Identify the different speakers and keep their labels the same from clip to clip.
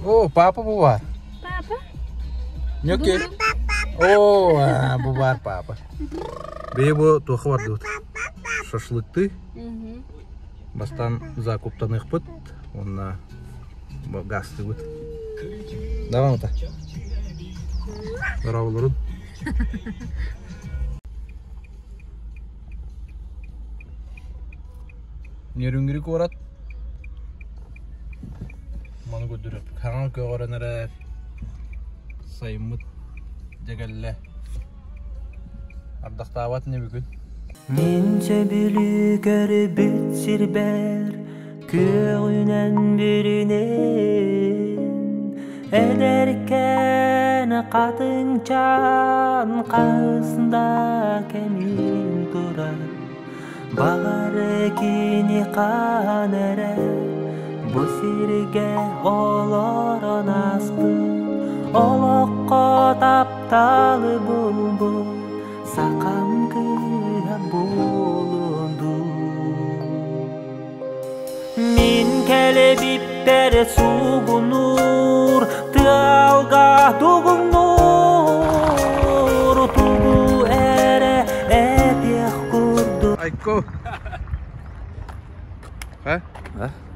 Speaker 1: О, папа бува.
Speaker 2: Папа?
Speaker 1: Нёке. О, бува папа. Бебо тухвар дут. Шашлыкты. Бастан закуптан ыкпыт. Онна гасты бут. Давай мата. Бравлорун. Нерүнгири корат. Маны көдүрөп. Хаңа көөрөнөрө саймыт дегелле. Ардактаабат не бүгүн.
Speaker 3: Менче бүлүгөр бүтсирбер көңүнөн биринен эдеркен катыңчан касында кемин турар багары кини канере бу сирге олорон аспы олокко тапталы булбул сакам кыя болунду Мин келе биптер сугунур тыалга дугунур тугу эре эпех курду
Speaker 1: Айко.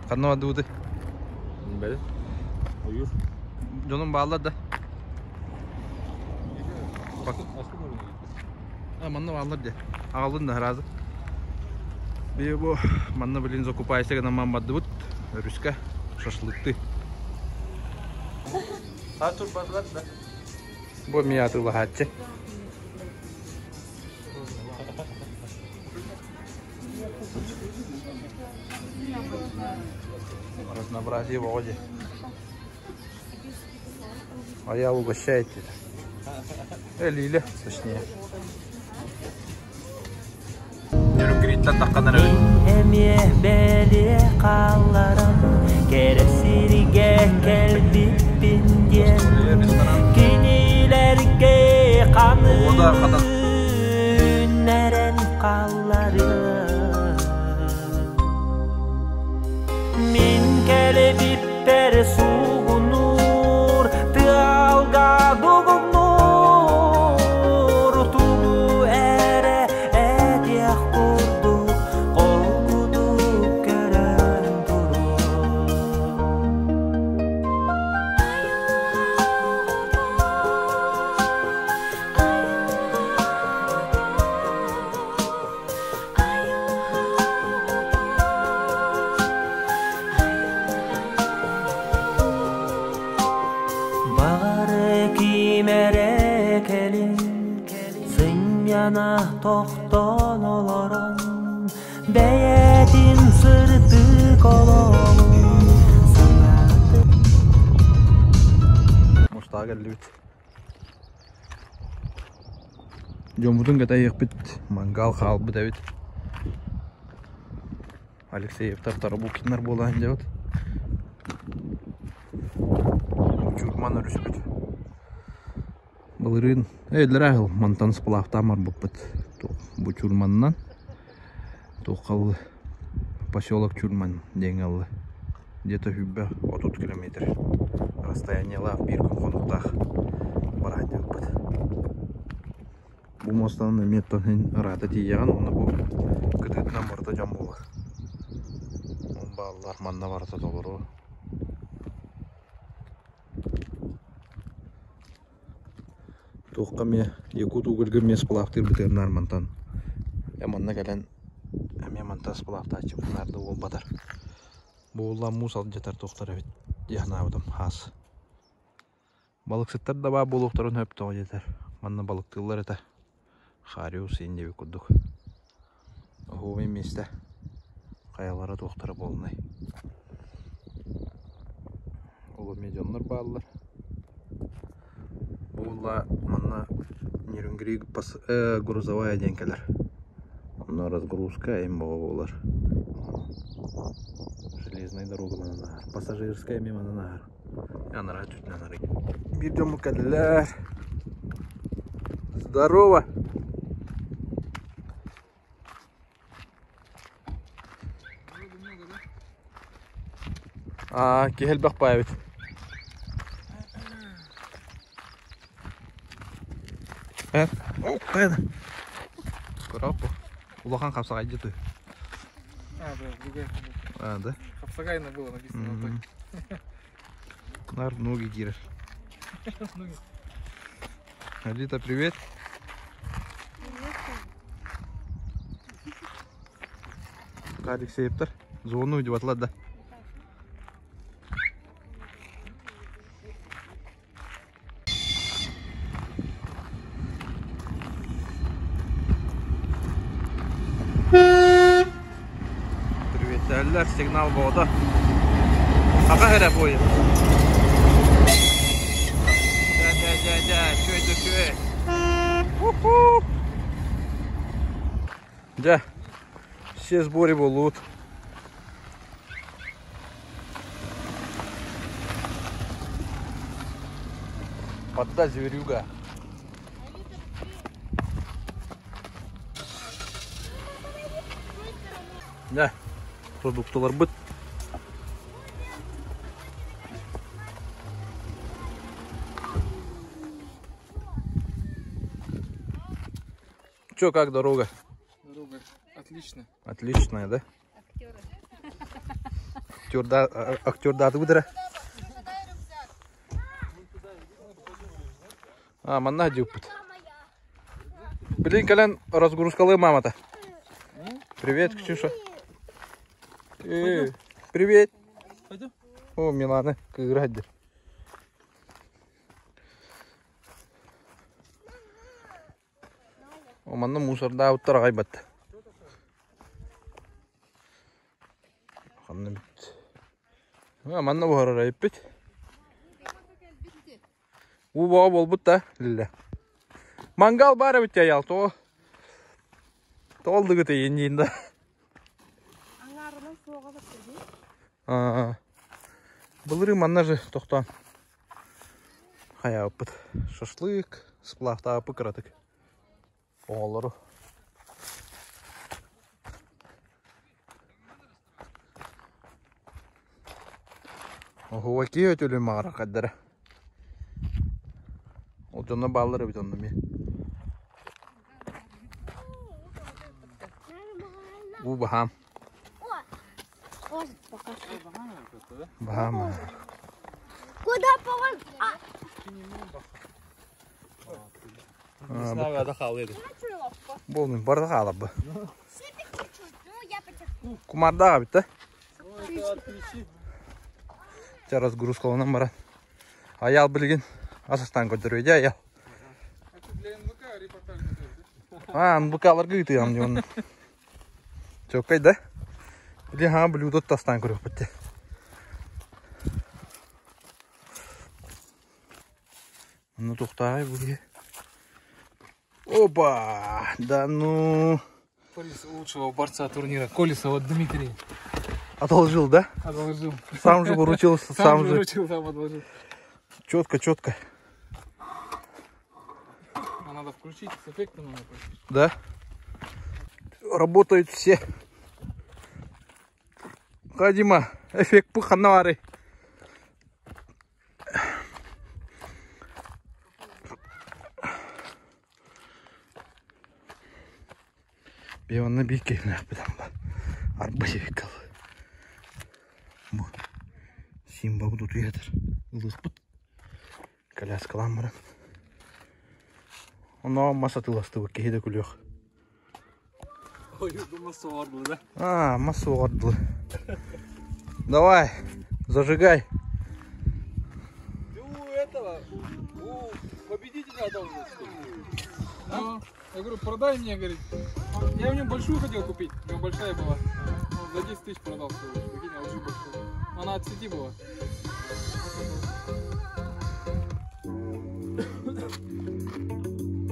Speaker 1: Канна вадуды.
Speaker 4: Бәле. Уюр.
Speaker 1: Жонун баалар да. Манна баалар да. Агалын да разы. Бебо манна билин закупайся гана мамбадыбыт. Рүскә шашлыкты. Атур баалар да. Бу миятылы хатчы. Разнообразие в воде. А я угощаете. Лиля, точнее. Нерүнгириттен таққанар өй.
Speaker 3: Эмие бели қаларым кересириге келбиппин ден кинилерге қанын нерен қаларым Мин келе биптер сугунур тыалга дугунур тугу эре эдех курду колкуду көрөн туру Багары кимере келин сыняна тоқтон олорон бәйетин сырты колон саңаты
Speaker 1: Мұштаға келді бит. Жомудun gata yıkbit. Mangal қалбы да бит. Алексеев тартары бұл кинар болайын деп. Чурман өріспет. Бұлырын өйлер ағыл мантан сплақтамар бұппыт. Бұл чурманнан тоққалы поселок Чурман деңгалы. Где-то хүббе 30 километр. Расстояниела бір күн қонуқтақ барайын деп бұппыт. Бұл мостан меттон рады тиеген, оны бұл күтетінен барда жан болар. Ол балалар манна барда толыру. Тоққа ме екут угілгі мес бұлақтыр бітерін армантан. Яманна кәлін әме мантас бұлақта ачып ұнарды ол бадар. Бұлла мұсал жетар тоқтар әбет. Яғна абыдым хас. Балық сыттар да ба болуқтарын өп тоғы жетер. Манна балықтылар әті. Хариу сейін деп күдік. Оғуы еместі. Қаялары тоқтары болынай. Олы медионлар бағылар. Бұлла манна нерүнгірі грузовая денкелер. Она разгрузка им болар. Железная дорога на нагар. Пассажирская мимо на нагар. Я нара чуть на нары. Берем каляр. Здорово. Кехел бақпай бит. Қайда? Көріп бұл. Улахан қапсағай жеті.
Speaker 4: Другая.
Speaker 1: Да?
Speaker 4: Хапсагайна было написано.
Speaker 1: Нар ноги кирер. Алита, привет. Карик септер. Зону деп атылады да. Привет, сигнал вода. Қақа қайрап ойы. Да, все сборы будут. Подда зверюга. Да, продуктовар быт. Чё, как дорога?
Speaker 4: Дорога отлично.
Speaker 1: Отличная, да? Актер да выдра. Манна дюпит. Блин, Колян, разгрузкалы мама-то. Привет, Ксюша. Привет.
Speaker 4: Пойдем.
Speaker 1: О, Милана, как играть. О, манна мусор да уттар гайбат. Манна бухара райпит. Уба болбут да, лилля. Мангал бары бит ял, то. Толды гыты енин да.
Speaker 2: Аңарынан суға баттыр.
Speaker 1: Былыры манна же тоқтан. Хая опыт. Шашлык, сплахта апы кыратык. Оғалары. Ого, ке өтілі мағара қаддары. Ол жонна баллары бит онды мен. У бахам. Бахам.
Speaker 2: Куда погон?
Speaker 4: Снага отдыхал еді.
Speaker 1: Болмын, барды қалап бы. Кумардаға бит, да? Жа разгрузкалынан баран. Аял білген асастан көтеруеді, аял. НБК-лар гыйты амне оны. Чөккай, да? Біле ха блюдот тастан көріп бітті. Ну, тоқтағай бұге. Опа! Да ну...
Speaker 4: Приз лучшего борца турнира Колесова Дмитрий.
Speaker 1: Одолжил, да?
Speaker 4: Одолжил.
Speaker 1: Сам же выручился, сам же.
Speaker 4: Выручил, сам одолжил.
Speaker 1: Четко, четко.
Speaker 4: А надо включить с эффектом.
Speaker 1: Да? Работают все. Кадима, эффект пуханары. Беванна бейкейнах бітам ба. Арбасы бекал. Симба будут ветер. Лыспыт. Коляскалам барам. Она масса тыластывы кейді күлек.
Speaker 4: Ой, масса ордлы, да?
Speaker 1: Масса ордлы. Давай, зажигай.
Speaker 4: Ты у этого, у победителя должен. Я говорю, продай мне, говорит. Я у него большую хотел купить, у него большая была. Он за 10 тысяч продал всего лишь, прикинь, а уже большую. Она от сети была.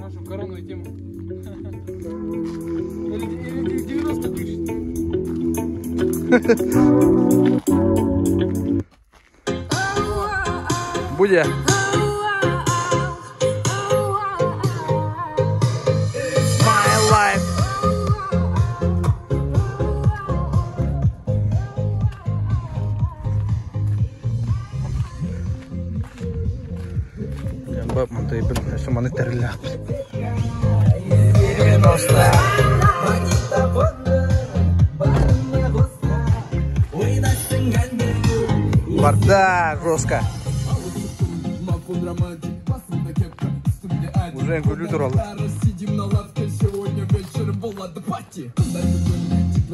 Speaker 4: Нашу коронную тему. Или 90 тысяч.
Speaker 1: Будя. тыйбын, шыманы тәрілі ақпын. Барда, жестко. Уже гулю туралы.
Speaker 5: Сидим на лавке, сегодня вечером болады пати.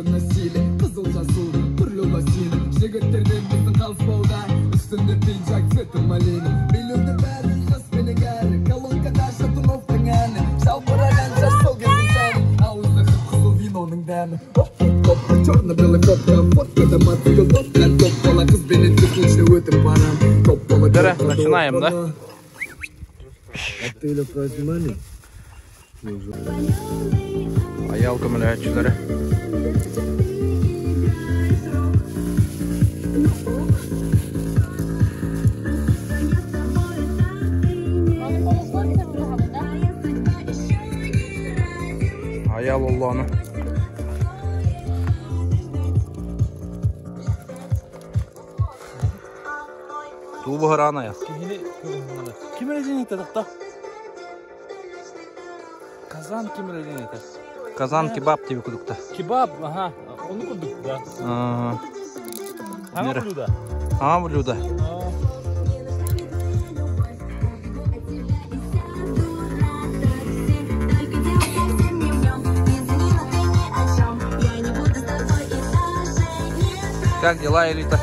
Speaker 5: Носили қызыл жасыл түрлі лосины жігіттерден біздің қалыспауда үстінде пиджак цветі малина билеуде бәрі жас менің әрі колонкада шатуновтың әні жалбыраған жас сол кездің сәні ауызда қызыл виноның дәмі копка черно-белый копка фоткада мотоцикл топ бала қызбенен текінші өтіп барам топ бала
Speaker 1: Дара, начинаем, да?
Speaker 5: Отель прозимали.
Speaker 1: Аял көміләтшілері. Аял Allah'ını. Tuğbu hırana yaz.
Speaker 4: Kim öğrenci tadıkta? Kazan kim öğrenci?
Speaker 1: Kazan kebap gibi kudukta.
Speaker 4: Kebap, aha. Onu kurduk da. Hangi
Speaker 1: Nere?
Speaker 4: blüda?
Speaker 1: Ha blюдо. Как дела, элита?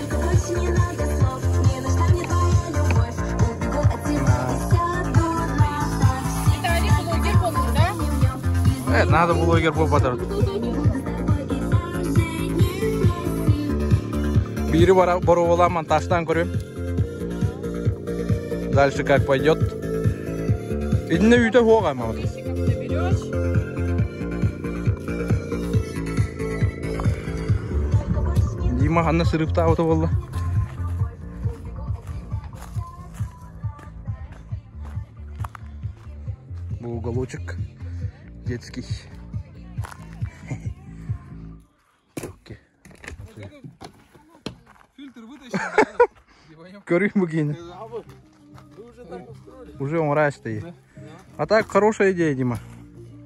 Speaker 1: Надо блогер попадать. Бiri бару оламан таштан көрем. Дальше как пойдет. Идіне үйті хоға мамады. Дима ханна сырыпта ауты болды. Бұл уголочек детский.
Speaker 4: Фильтр вытащил.
Speaker 1: Көрейін бүгейін. Уже он раз стоит. А так хорошая идея, Дима.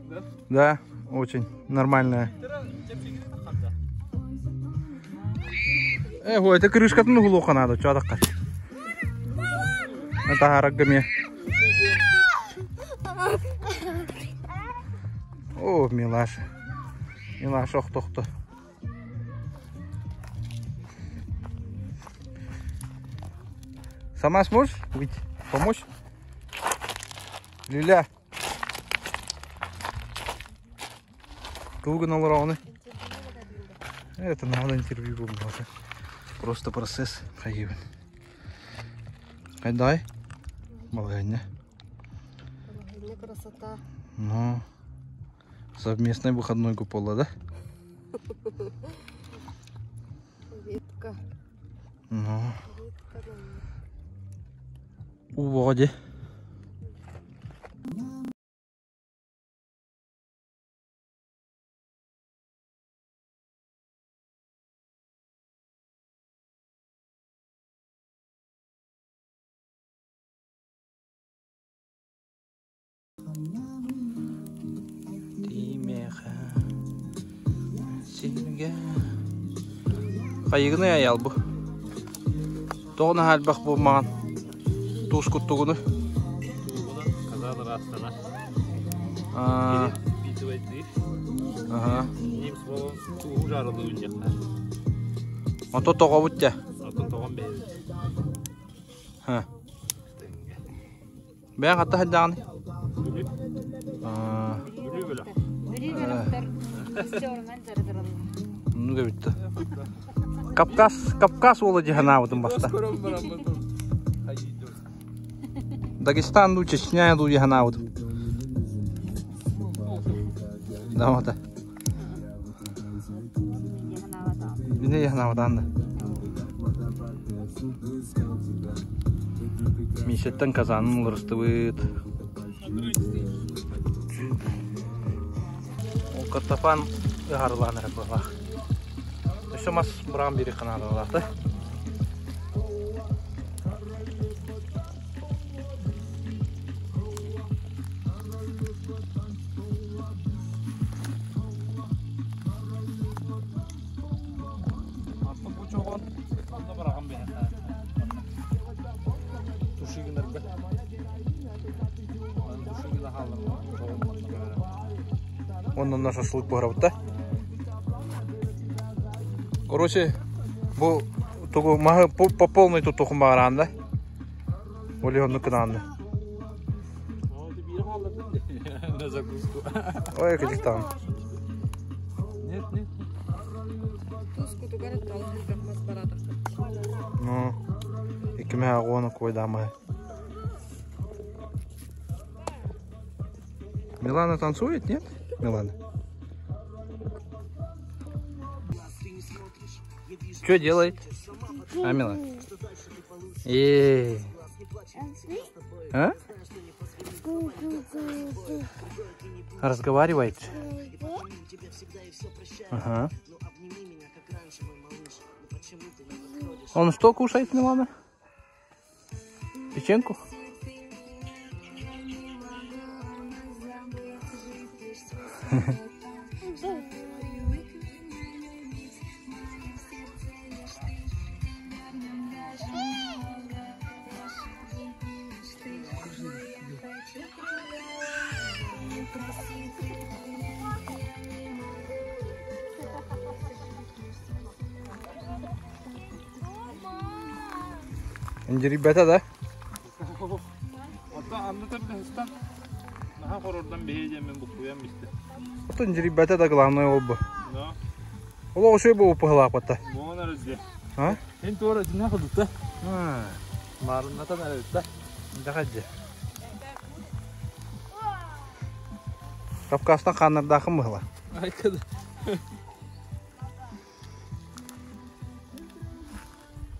Speaker 4: Да?
Speaker 1: Да, очень нормальная. Ой, это крышка-то ну глухо надо, что так? Это гарагами. О, милаша. Милаша, охто-хто. Сама сможешь выйти? Помочь? Лиля. Круга равны. Это надо интервью было. Просто процесс. Хаивен. Хайдай. Малайня.
Speaker 2: Красота.
Speaker 1: Ну. Совместный выходной купола, да?
Speaker 2: Ветка.
Speaker 1: Ну. У воде. Қайығыны аял бұ. Тоғына әлбақ болмаған. Туыс күттігіні.
Speaker 4: Казады растана. Битівайды.
Speaker 1: Ага.
Speaker 4: Неміс болын туғы жарылды өндеқта.
Speaker 1: Ото тоға бұтте.
Speaker 4: Атын тоған бәйді.
Speaker 1: Бәң қатты әлдағыны?
Speaker 4: Бүлі. Бүлі бүлі.
Speaker 1: Ну, говорит-то. Кавказ олы дегана бұдың баста. Дагестан ду, Чечня ду дегана бұдың. Да, вот. Не дегана бұдан да. Мешеттен казанын ұлырысты бұд. Ол картафан ұғарыланы рәпіғақ. Еще мас бұраған бері қанады оларды. ондан шашлык барабыт да. Короче, бұл тугу мага по полной тут тухум баран да. Олеонну кынанды.
Speaker 4: На закуску.
Speaker 1: Ой, кадистан.
Speaker 4: Нет.
Speaker 2: Туску тугарат калдык масбаратах.
Speaker 1: Ну, икме агону койдамай. Милана танцует, нет? Милана. Что делает? А, Милана? А? Разговаривает? Ага. Он что кушает, Милана? Печенку? Инде ребята, да?
Speaker 4: Ата аннатырды стан. Наха хорордан бейеже мен букуям бисте.
Speaker 1: Вот инде ребята, да, главное оба.
Speaker 4: Да.
Speaker 1: Ола ошой бу пыгылапата.
Speaker 4: Мона разде.
Speaker 1: А?
Speaker 4: Эн тора дина ходута.
Speaker 1: А,
Speaker 4: Марната нарыта.
Speaker 1: дагадже. Кавказдан ханнардагы мыгла.
Speaker 4: Айкада.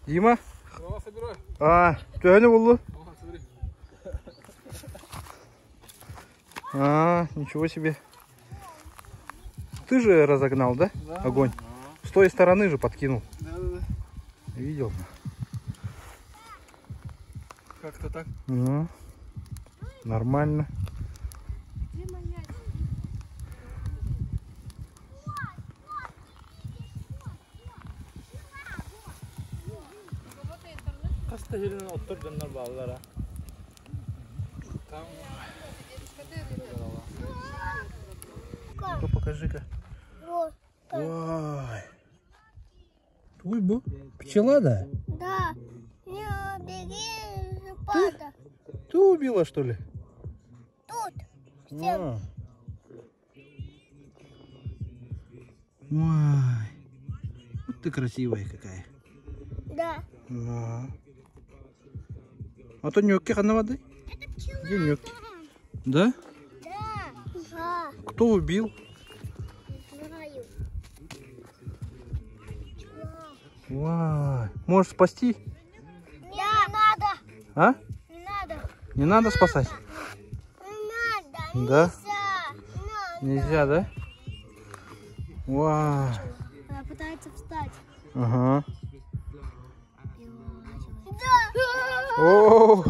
Speaker 1: Дима?
Speaker 4: Ова собирай.
Speaker 1: А, төнү болду.
Speaker 4: Ова собирай.
Speaker 1: А, ничего себе. Ты же разогнал, да?
Speaker 4: Да.
Speaker 1: Огонь. С той стороны же подкинул.
Speaker 4: Да.
Speaker 1: Видел?
Speaker 4: Как-то так.
Speaker 1: Ну, нормально.
Speaker 4: Каста жерден отургандар балалар. Там
Speaker 1: Ну, покажи-ка. Ой. Твой был? Пчела, да?
Speaker 6: Да. Не беги, пата.
Speaker 1: Ты убила, что ли?
Speaker 6: Тут.
Speaker 1: А. Ой. Вот ты красивая какая.
Speaker 6: Да.
Speaker 1: Ну. А то нёкки на воды? Где нёкки? Да?
Speaker 6: Да. Да.
Speaker 1: Кто убил?
Speaker 6: Знаю.
Speaker 1: Ой. Можешь спасти?
Speaker 6: Да. Надо.
Speaker 1: А?
Speaker 6: Не надо.
Speaker 1: Не надо спасать?
Speaker 6: Не надо.
Speaker 1: Да?
Speaker 6: Нельзя.
Speaker 1: Нельзя, да? Вау.
Speaker 6: Она пытается встать.
Speaker 1: Ага.
Speaker 6: Да.
Speaker 1: О.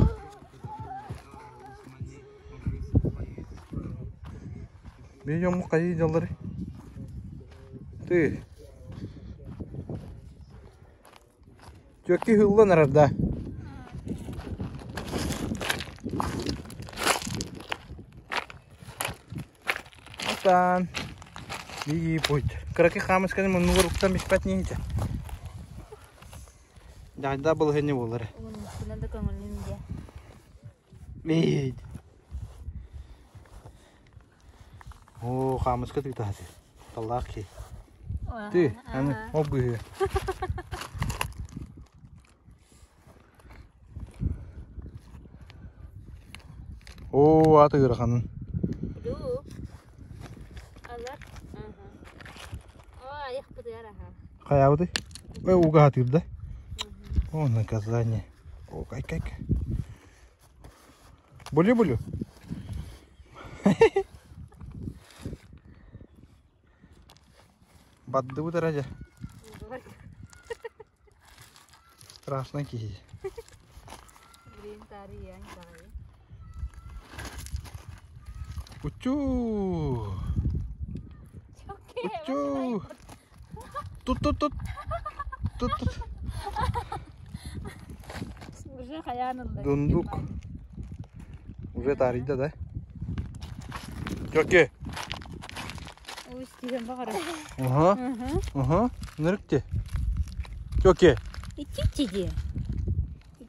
Speaker 1: Берем кайдалар. Ты. Чоки хуллан арда. Атан. Биги пойт. Краки хамас каны мунур уктан бишпат нинча. Да был гене болар.
Speaker 2: Надо камалинде.
Speaker 1: Бид. О, хамас каты таси. Таллахи. Ты, аны обгы. О, аты гыраханын.
Speaker 2: Ду. Алар. Ага. О, аяк пыдыра.
Speaker 1: Каябыды? Ой, уга атыр да? О, наказание. О, кай. Болю. Бадды bu derece. Страшно киги.
Speaker 2: Блин, тария, не знаю.
Speaker 1: Учу. Тут.
Speaker 2: Уже хаянында.
Speaker 1: Дундук. Уже тарида, да? Чоки.
Speaker 2: істеген бағара.
Speaker 1: Ага. Неректе? Өке.
Speaker 2: Итчиде.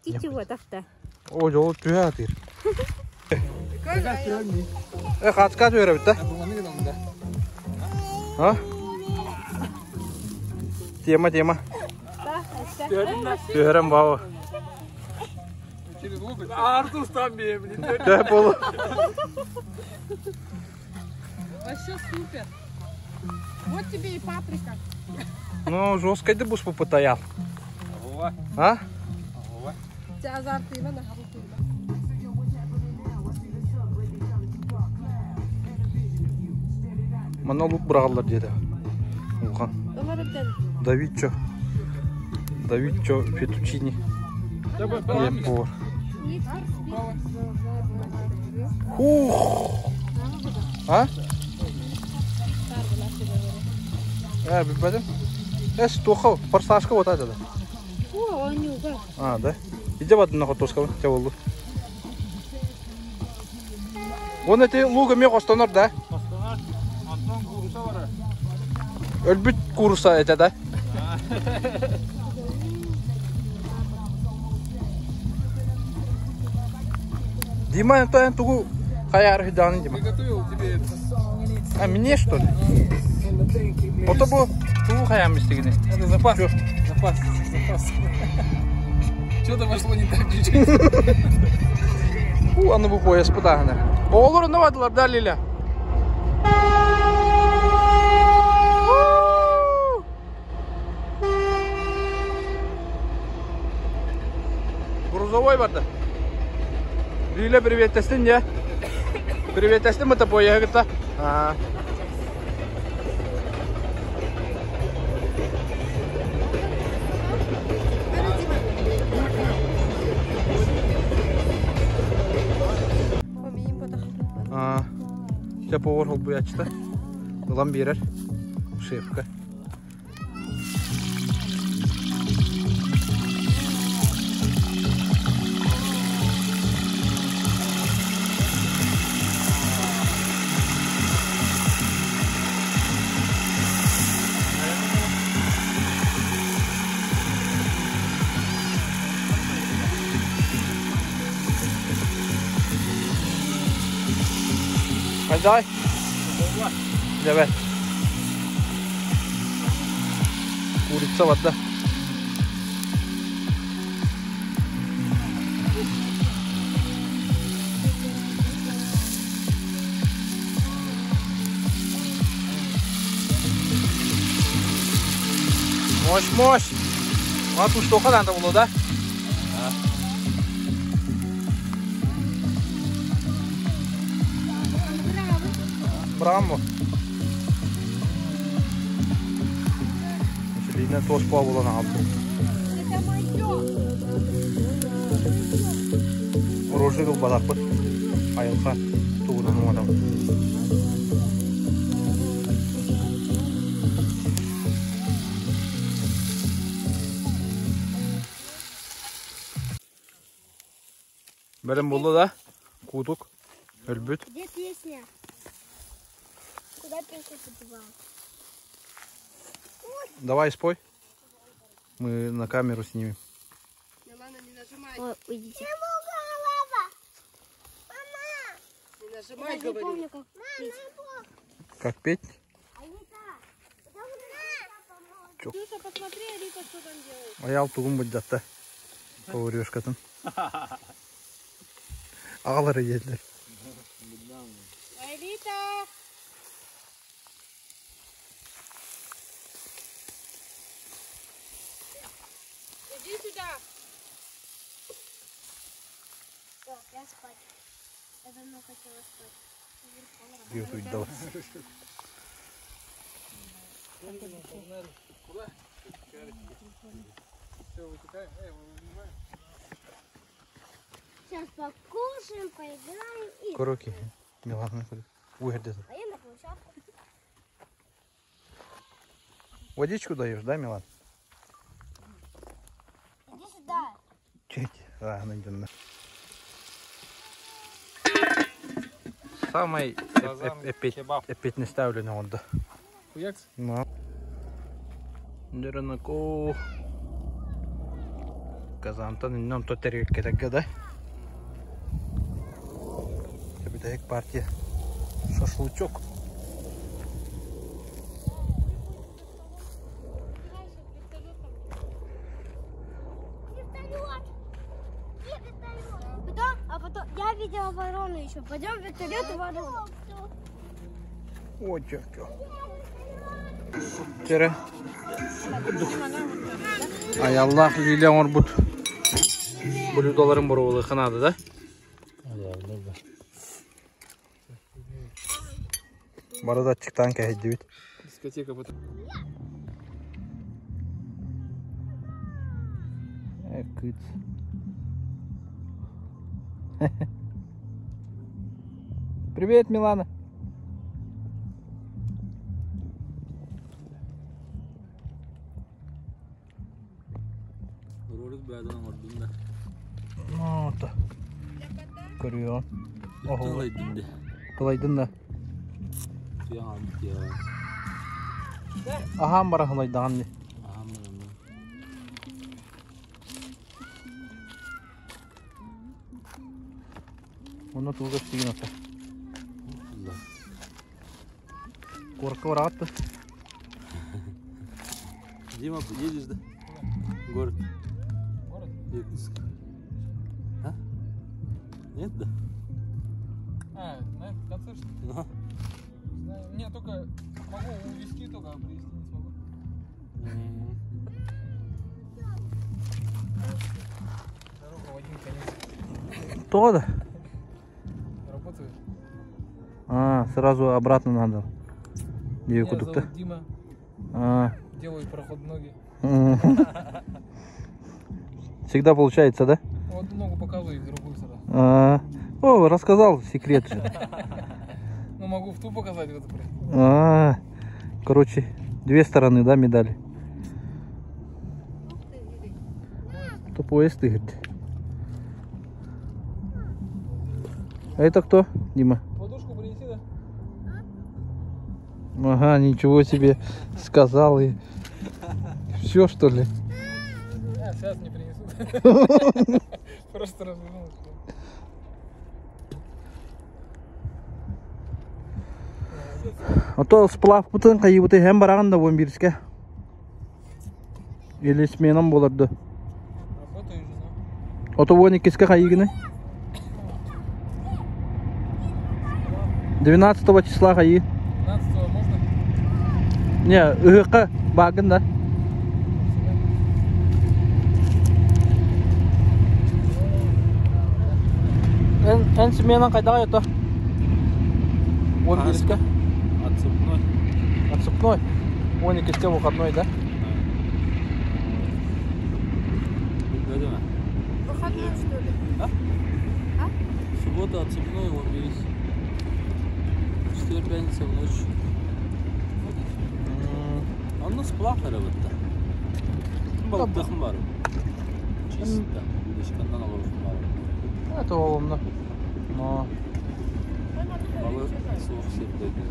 Speaker 2: Итчи отақта.
Speaker 1: О, жол түйе атыр. Қатқа түйері бітті? Тема. Түйерім бауы.
Speaker 4: Через локоть. Артур там бей, блин.
Speaker 1: Түйе болу.
Speaker 7: Вообще супер. Вот тебе и паприка.
Speaker 1: Ну, жесткой ты будешь попытаял.
Speaker 4: Ова.
Speaker 1: А?
Speaker 4: Ова.
Speaker 7: Тебя азартыйла на харутыйла.
Speaker 1: Мана лук бұрағалар деді. Улған. Давидчо фетучини. Еп бор. Хух. А? Білбәдім. Тоқы, парсашқа отады да.
Speaker 2: О, онюга.
Speaker 1: А, да? Иде бадына қотосқа ба? Те болды. Оны те луға ме қостанар да?
Speaker 4: Қостанар. Антон курса бара.
Speaker 1: Өлбіт курса әте да? Дима, это тугу хаяр хиданы Дима.
Speaker 4: Приготовил тебе это.
Speaker 1: А мне что ли? Вот это было тугу хаям истигне.
Speaker 4: Это запас. Запас. Что-то пошло не так чуть-чуть.
Speaker 1: Аны bu пояс пытағына. Олар не вадылар да Лиля? Грузовой барды. Лиля, привет, тестин, я? Привет, тестин, мы-то поехали-то. Сейчас повар ол бұячты. Ұлан берер. Шефка. Хозяй. Давай. Курица вот да. Мощь. А тут что надо было, да? Браво. Лина тоже плавала на албу. Рожи был балак под. Айылха туғынан оңадам. Бәрім болды да? Кудук. Өлбіт.
Speaker 6: Где песня? Куда песня подевалась?
Speaker 1: Давай спой. Мы на камеру снимем.
Speaker 7: Милана, не нажимай.
Speaker 6: Ой, уйдите. Голова. Мама!
Speaker 7: Не нажимай,
Speaker 6: Я не
Speaker 7: говорю.
Speaker 6: помню, как петь.
Speaker 1: Как петь?
Speaker 7: Ксюша, посмотри, Алита, что там делает.
Speaker 1: Аял туғын бұддатта. Поварешкатын. Ағалары еділер.
Speaker 7: Алита! Иди сюда.
Speaker 6: Всё, я спать. Я давно хотела спать.
Speaker 1: Ютуб давай.
Speaker 4: Все, вытекаем. Вынимаем.
Speaker 6: Сейчас покушаем, поиграем и...
Speaker 1: Короки. Милана. Уйдет.
Speaker 6: А я на площадку.
Speaker 1: Водичку даешь, да, Милан?
Speaker 6: Иди сюда.
Speaker 1: Чуть. Найдем. Самый
Speaker 4: Сазан,
Speaker 1: опять
Speaker 4: кебаб.
Speaker 1: не ставлю на онда.
Speaker 4: Хуякс.
Speaker 1: Ну. Дернаку. Казантан иннен то терек керек да. Капитаек партия. Шашлычок.
Speaker 6: Потом я видела ворону еще. Пойдем в вертолет и ворону.
Speaker 1: Ой, чё. Тере. Ай Аллах лиле орбут. Блюдоларын боролы ханады да? Бородатчиктан кәйді бит.
Speaker 4: Дискотека потом.
Speaker 1: Кыц. Привет, Милана. Ну, то. Көрüyor. Ого. Кылайдын да. Ахам бара кылайдаган ди. Оны тулга стигин ата. Корка баратты.
Speaker 8: Дима, едешь, да? Город.
Speaker 4: Город?
Speaker 8: Иркутск. А? Нет, да?
Speaker 4: А, на этот концерт, что ли?
Speaker 8: Ага.
Speaker 4: Знаю. Не, только могу увезти, только привезти не смогу. Дорога в один конец.
Speaker 1: То да?
Speaker 4: Работаю.
Speaker 1: А, сразу обратно надо.
Speaker 4: Меня зовут Дима.
Speaker 1: А.
Speaker 4: Делаю проход ноги.
Speaker 1: Всегда получается, да?
Speaker 4: Вот ногу показываю и в другую сразу.
Speaker 1: А. О, рассказал секрет же.
Speaker 4: Ну могу в ту показать, в эту прям.
Speaker 1: А. Короче, две стороны, да, медали. То поезд играть. А это кто, Дима?
Speaker 4: Подушку принеси, да?
Speaker 1: Ага, ничего себе сказал и все, что ли?
Speaker 4: А, сейчас не принесу. Просто развернулся.
Speaker 1: А то сплав бутын кайбыты hem бараганда 11-ке. Или сменам боларды.
Speaker 4: Работаю же, но.
Speaker 1: А то 12-ке кайгыны. 12 числа кайы.
Speaker 4: 15-го можно?
Speaker 1: Не, ыгыкка багын да. Эн сменам кайдага ето? 11-ке.
Speaker 8: Отцепной.
Speaker 1: Отцепной. 12-ке выходной, да?
Speaker 8: Гадина.
Speaker 7: Выходной, что ли?
Speaker 8: А? Суббота отцепной, он весь. Четверг, пятница в ночь. Он нас плохо работает. Балдахм бар. Чисто. Удочкандан алырсың бар.
Speaker 1: Это олымны. Но
Speaker 8: Балы суық сертейді.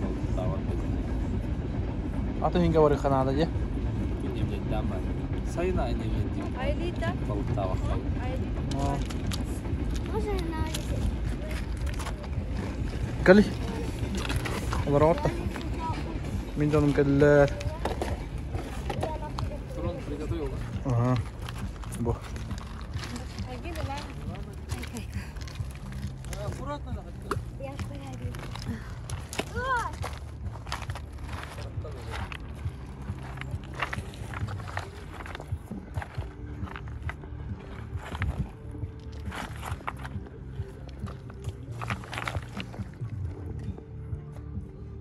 Speaker 8: Балды тауар бетіне.
Speaker 1: аты хинге барый ханада де.
Speaker 8: Күнемден дамбар. Сайына немен дейм.
Speaker 7: Айлита.
Speaker 8: Балды тауар.
Speaker 6: Можно на
Speaker 1: Кали. Олар орта. Мен жаным калилер.
Speaker 4: Трон приготовил, да?
Speaker 1: Ага. Бо.
Speaker 4: Аккуратно надо.
Speaker 6: Я пойду.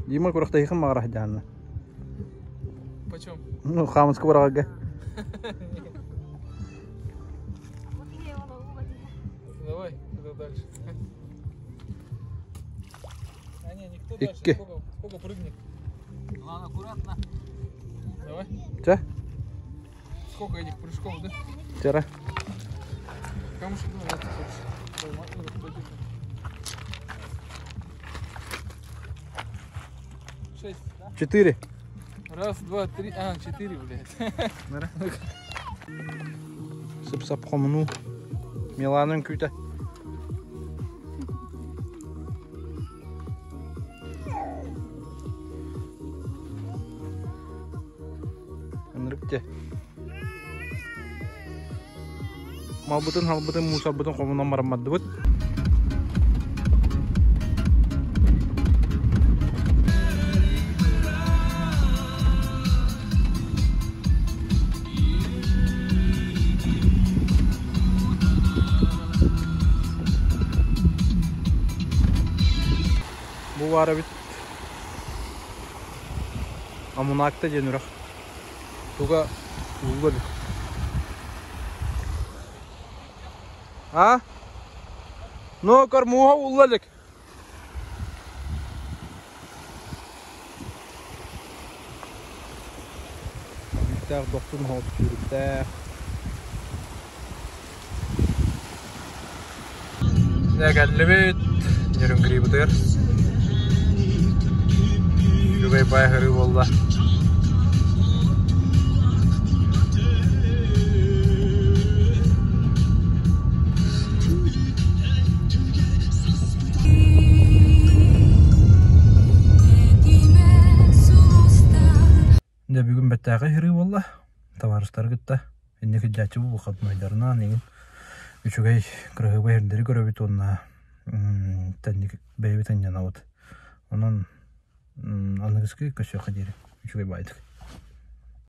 Speaker 1: Дима курахта хикам магарах жанна.
Speaker 4: Почем?
Speaker 1: Ну, хамска барага.
Speaker 4: Давай, куда дальше? А не, никто
Speaker 1: Икки.
Speaker 4: дальше. Сколько прыгнет? Ладно, аккуратно. Давай.
Speaker 1: Че?
Speaker 4: Сколько этих прыжков, да?
Speaker 1: Вчера.
Speaker 4: Камушек, ну, вот, хочешь. Шесть, да?
Speaker 1: 4.
Speaker 4: Раз, два, три. А, 4, блядь.
Speaker 1: Сып-сап қомыну. Миланын күйті. Анырыпте. Малбытын, халбытын, мусабытын қомынан барамады бұд. Bu var bit. Amunakta jenuraq. Tuga ulgol. Ha? No kar muha ullalik. Bitter doktun hop sürükte. Ne geldi bit? Jerun gribu der. Şubay bayhırı valla. De bugün bettəği hırı valla. Tavarışlar gıtta. Indi hüccatçı bu qatmaylarına negin. Üçügey kırığı bayhırları göröbüt onunla. Tendik beybi tenyan avut. Onun anlıqıskı köşe qadiri. Üçügey baydık.